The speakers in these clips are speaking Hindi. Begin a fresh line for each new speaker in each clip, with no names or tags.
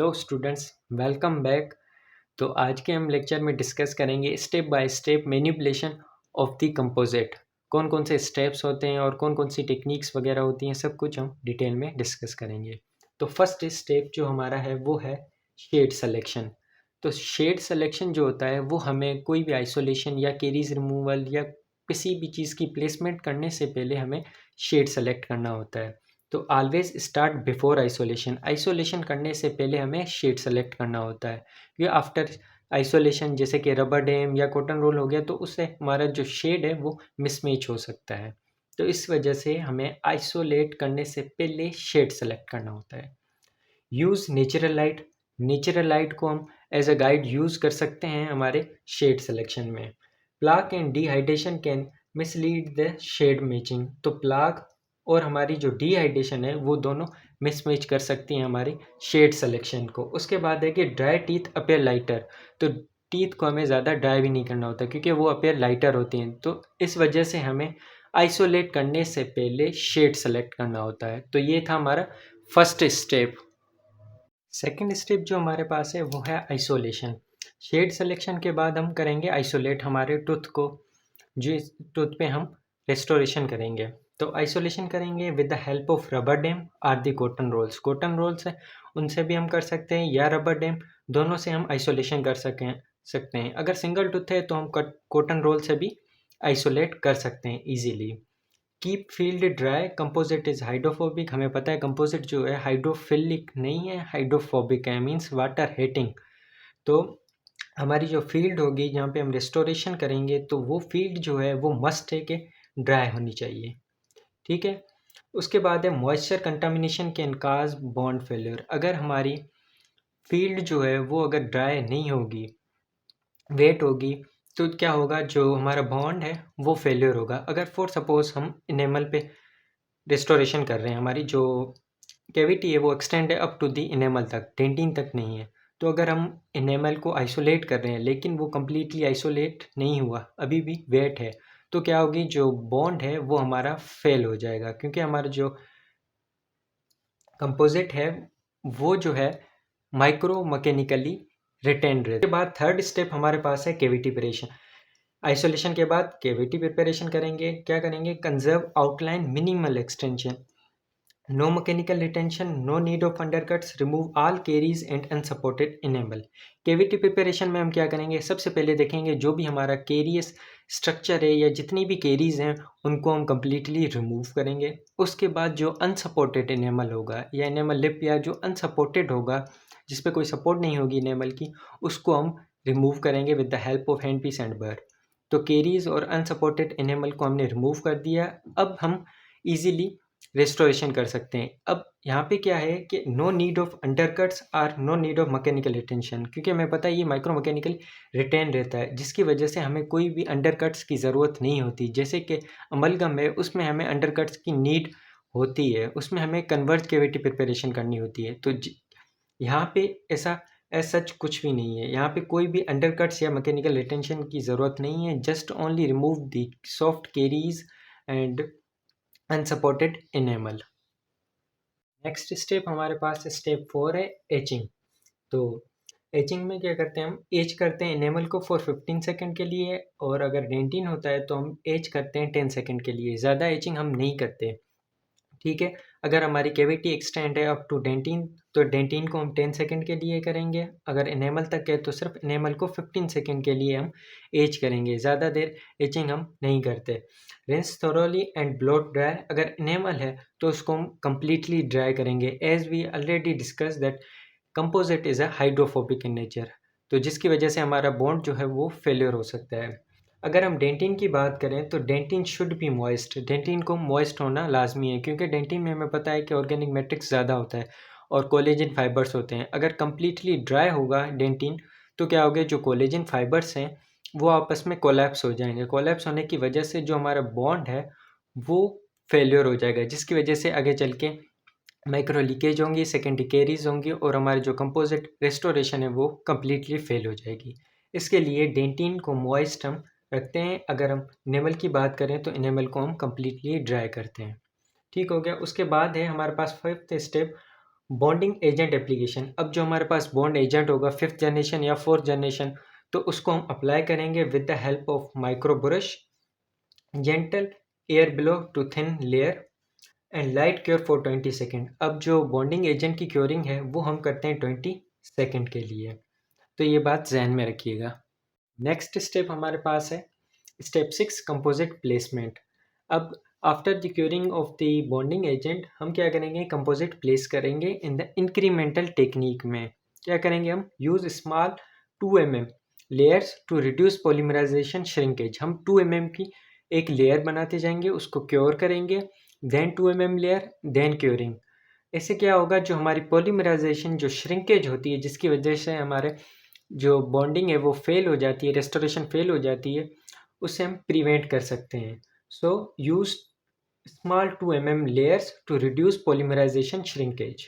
Hello students, welcome back. तो आज के हम लेक्चर में डिस्कस करेंगे step by step manipulation of the composite. कौन कौन से स्टेप्स होते हैं और कौन कौन सी टेक्निक्स वगैरह होती हैं, सब कुछ हम डिटेल में डिस्कस करेंगे। तो फर्स्ट स्टेप जो हमारा है वो है शेड सेलेक्शन। तो शेड सेलेक्शन जो होता है वो हमें कोई भी आइसोलेशन या केरीज रिमूवल या किसी भी चीज़ की प्लेसमेंट करने से पहले हमें शेड सेलेक्ट करना होता है। तो always start before isolation. Isolation करने से पहले हमें शेड सेलेक्ट करना होता है, क्योंकि आफ्टर आइसोलेशन जैसे कि रबर डैम या कॉटन रोल हो गया तो उससे हमारा जो शेड है वो मिसमैच हो सकता है। तो इस वजह से हमें आइसोलेट करने से पहले शेड सेलेक्ट करना होता है। Use natural light. Natural light को हम एज अ गाइड यूज़ कर सकते हैं हमारे शेड सिलेक्शन में। Plaque and dehydration can mislead the shade matching. तो प्लाक और हमारी जो डिहाइड्रेशन है वो दोनों मिसमैच कर सकती हैं हमारी शेड सिलेक्शन को। उसके बाद है कि ड्राई टीथ अपेयर लाइटर। तो टीथ को हमें ज़्यादा ड्राई भी नहीं करना होता क्योंकि वो अपेयर लाइटर होती हैं। तो इस वजह से हमें आइसोलेट करने से पहले शेड सेलेक्ट करना होता है। तो ये था हमारा फर्स्ट स्टेप। सेकेंड स्टेप जो हमारे पास है वो है आइसोलेशन। शेड सिलेक्शन के बाद हम करेंगे आइसोलेट हमारे टूथ को, जिस टूथ पे हम रेस्टोरेशन करेंगे। तो आइसोलेशन करेंगे with the help of rubber dam or the cotton rolls. Cotton rolls है उनसे भी हम कर सकते हैं या रबर डैम, दोनों से हम आइसोलेशन कर सकते हैं। अगर सिंगल टूथ है तो हम कॉटन रोल से भी आइसोलेट कर सकते हैं easily. Keep field dry. Composite is hydrophobic. हमें पता है कंपोजिट जो है हाइड्रोफिलिक नहीं है, हाइड्रोफोबिक है, मीन्स वाटर हेटिंग। तो हमारी जो फील्ड होगी जहाँ पे हम रेस्टोरेशन करेंगे तो वो फील्ड जो है वो मस्ट है कि ड्राई होनी चाहिए। ठीक है। उसके बाद है moisture contamination can cause bond failure. अगर हमारी फील्ड जो है वो अगर ड्राई नहीं होगी, वेट होगी, तो क्या होगा, जो हमारा बॉन्ड है वो फेलियर होगा। अगर फॉर सपोज हम इनेमल पे रेस्टोरेशन कर रहे हैं, हमारी जो कैविटी है वो एक्सटेंड है अप टू दी इनेमल तक, डेंटिन तक नहीं है। तो अगर हम इनेमल को आइसोलेट कर रहे हैं लेकिन वो कम्प्लीटली आइसोलेट नहीं हुआ, अभी भी वेट है, तो क्या होगी, जो बॉन्ड है वो हमारा फेल हो जाएगा क्योंकि हमारा जो कंपोजिट है वो जो है माइक्रो मैकेनिकली रिटेन रहे। उसके बाद थर्ड स्टेप हमारे पास है कैविटी प्रिपरेशन। आइसोलेशन के बाद कैविटी प्रिपरेशन करेंगे। क्या करेंगे, conserve outline, minimal extension, no mechanical retention, no need of undercuts, remove all caries and unsupported enamel. Cavity preparation में हम क्या करेंगे, सबसे पहले देखेंगे जो भी हमारा केरियस स्ट्रक्चर है या जितनी भी केरीज हैं उनको हम कम्प्लीटली रिमूव करेंगे। उसके बाद जो अनसपोर्टेड इनेमल होगा या इनेमल लिप या जो अनसपोर्टेड होगा, जिस पे कोई सपोर्ट नहीं होगी इनेमल की, उसको हम रिमूव करेंगे with the help of hand piece and bur. तो केरीज और अनसपोर्टेड इनेमल को हमने रिमूव कर दिया। अब हम इजीली रेस्टोरेशन कर सकते हैं। अब यहाँ पे क्या है कि नो नीड ऑफ अंडरकट्स और no need of mechanical retention, क्योंकि हमें पता है ये माइक्रो मैकेनिकल रिटेन रहता है, जिसकी वजह से हमें कोई भी अंडरकट्स की ज़रूरत नहीं होती। जैसे कि अमलगम है उसमें हमें अंडरकट्स की नीड होती है, उसमें हमें कन्वर्ज कैविटी प्रिपरेशन करनी होती है। तो यहाँ पे ऐसा एज सच कुछ भी नहीं है, यहाँ पे कोई भी अंडरकट्स या मैकेनिकल रिटेंशन की ज़रूरत नहीं है। Just only remove the soft caries and unsupported enamel. Next step हमारे पास स्टेप 4 है एचिंग। तो एचिंग में क्या करते हैं, हम एच करते हैं इनेमल को फॉर 15 सेकंड के लिए, और अगर डेंटिन होता है तो हम एच करते हैं 10 सेकंड के लिए, ज़्यादा एचिंग हम नहीं करते। ठीक है। अगर हमारी कैविटी एक्सटेंड है अप टू डेंटिन तो डेंटिन को हम 10 सेकंड के लिए करेंगे। अगर इनेमल तक है तो सिर्फ इनेमल को 15 सेकंड के लिए हम एच करेंगे, ज़्यादा देर एचिंग हम नहीं करते। Rinse thoroughly and blot dry. अगर इनेमल है तो उसको हम कम्प्लीटली ड्राई करेंगे, as we already discuss that composite is a hydrophobic in nature, तो जिसकी वजह से हमारा बॉन्ड जो है वो फेलियर हो सकता है। अगर हम डेंटिन की बात करें तो dentin should be moist. Dentin को मॉइस्ट होना लाजमी है क्योंकि डेंटिन में हमें पता है कि ऑर्गेनिक मैट्रिक्स ज़्यादा होता है और कोलेजन फाइबर्स होते हैं। अगर कम्प्लीटली ड्राई होगा डेंटिन तो क्या होगा, जो कोलेजन फाइबर्स हैं वो आपस में कोलैप्स हो जाएंगे। कोलैप्स होने की वजह से जो हमारा बॉन्ड है वो फेलियर हो जाएगा, जिसकी वजह से आगे चल के माइक्रो लीकेज होंगी, सेकेंडरी कैरीज होंगी और हमारी जो कंपोजिट रेस्टोरेशन है वो कम्प्लीटली फेल हो जाएगी। इसके लिए डेंटिन को मॉइस्ट हम रखते हैं। अगर हम इनेमल की बात करें तो इनेमल को हम कम्प्लीटली ड्राई करते हैं। ठीक हो गया। उसके बाद है हमारे पास fifth step bonding agent application, अब जो हमारे पास बॉन्ड एजेंट होगा 5th जनरेशन या 4th जनरेशन, तो उसको हम अप्लाई करेंगे with the help of micro brush, gentle air blow to thin layer and light cure for 20 second. अब जो बॉन्डिंग एजेंट की क्योरिंग है वो हम करते हैं 20 सेकेंड के लिए, तो ये बात जहन में रखिएगा। नेक्स्ट स्टेप हमारे पास है स्टेप 6 कंपोजिट प्लेसमेंट। अब after the curing of the bonding agent हम क्या करेंगे, कंपोजिट प्लेस करेंगे इन द इंक्रीमेंटल टेक्निक में। क्या करेंगे हम, use small 2 mm layers to reduce polymerisation shrinkage. हम 2 mm की एक लेयर बनाते जाएंगे, उसको क्योर करेंगे, then 2 mm layer, then curing. इससे क्या होगा, जो हमारी पॉलीमराइजेशन जो श्रिंकेज होती है जिसकी वजह से हमारे जो बॉन्डिंग है वो फेल हो जाती है, रेस्टोरेशन फेल हो जाती है, उससे हम प्रिवेंट कर सकते हैं। सो use small 2 mm layers to reduce polymerization shrinkage.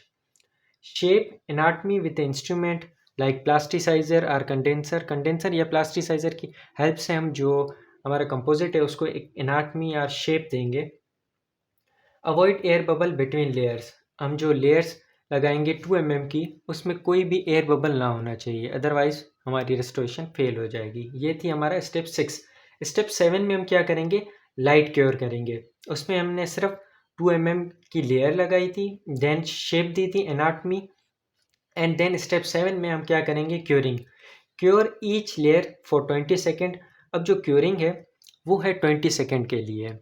Shape anatomy with an instrument like plasticizer or condenser। Condenser या प्लास्टिसाइजर की हेल्प से हम जो हमारा कंपोजिट है उसको एक एनाटमी या शेप देंगे। Avoid air bubble between layers, हम जो लेयर्स लगाएंगे 2 mm की उसमें कोई भी एयर बबल ना होना चाहिए, अदरवाइज हमारी रेस्टोरेशन फेल हो जाएगी। ये थी हमारा स्टेप 6। स्टेप 7 में हम क्या करेंगे, लाइट क्योर करेंगे। उसमें हमने सिर्फ 2 mm की लेयर लगाई थी, देन शेप दी थी एनाटमी, एंड देन स्टेप 7 में हम क्या करेंगे, curing. Cure each layer for 20 second. अब जो क्योरिंग है वो है 20 सेकेंड के लिए,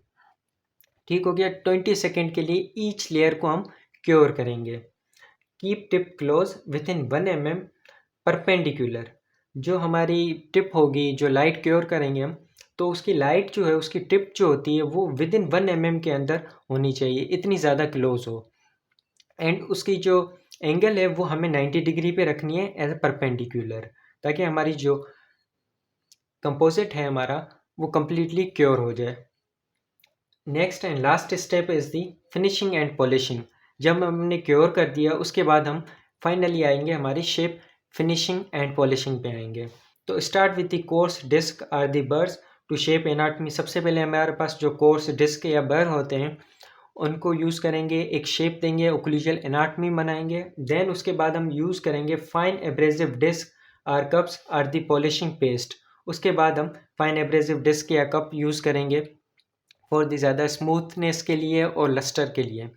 ठीक हो गया। 20 सेकेंड के लिए ईच लेयर को हम क्योर करेंगे। Keep tip close with in 1 mm perpendicular. जो हमारी टिप होगी, जो लाइट क्योर करेंगे हम, तो उसकी लाइट जो है, उसकी टिप जो होती है वो विद इन 1 mm के अंदर होनी चाहिए, इतनी ज़्यादा क्लोज हो। एंड उसकी जो एंगल है वो हमें 90 डिग्री पे रखनी है एज अ परपेंडिकुलर, ताकि हमारी जो कंपोजिट है हमारा वो कम्प्लीटली क्योर हो जाए। Next and last step is the finishing and polishing. जब हमने क्योर कर दिया उसके बाद हम फाइनली आएंगे हमारी शेप फिनिशिंग एंड पॉलिशिंग पे आएंगे। तो start with the coarse disc or the burs to shape anatomy. सबसे पहले हमारे पास जो कोर्स डिस्क या बर होते हैं उनको यूज़ करेंगे, एक शेप देंगे, ओक्लूजल एनाटमी बनाएंगे। देन उसके बाद हम यूज़ करेंगे fine abrasive disc or cups or the polishing paste. उसके बाद हम फाइन एब्रेसिव डिस्क या कप यूज़ करेंगे फॉर दी ज़्यादा स्मूथनेस के लिए और लस्टर के लिए,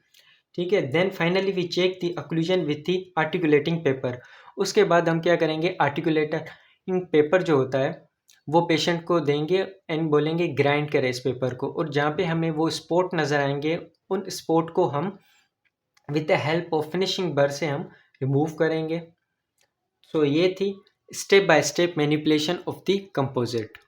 ठीक है। Then finally we check the occlusion with the articulating paper. उसके बाद हम क्या करेंगे, आर्टिकुलेटिंग पेपर जो होता है वो पेशेंट को देंगे एंड बोलेंगे ग्राइंड करें इस पेपर को, और जहाँ पे हमें वो स्पॉट नज़र आएंगे उन स्पॉट को हम with the help of finishing बर से हम रिमूव करेंगे। सो ये थी step by step manipulation of the composite.